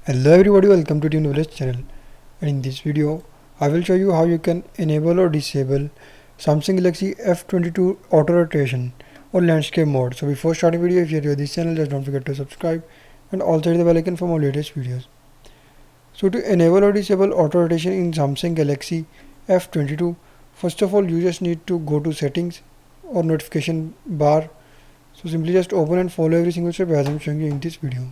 Hello everybody, welcome to the Knowledge channel, and in this video I will show you how you can enable or disable Samsung Galaxy F22 auto rotation or landscape mode. So before starting video, if you are new to this channel, just don't forget to subscribe and also hit the bell icon for more latest videos. So to enable or disable auto rotation in Samsung Galaxy F22, first of all you just need to go to settings or notification bar. So simply just open and follow every single step as I am showing you in this video.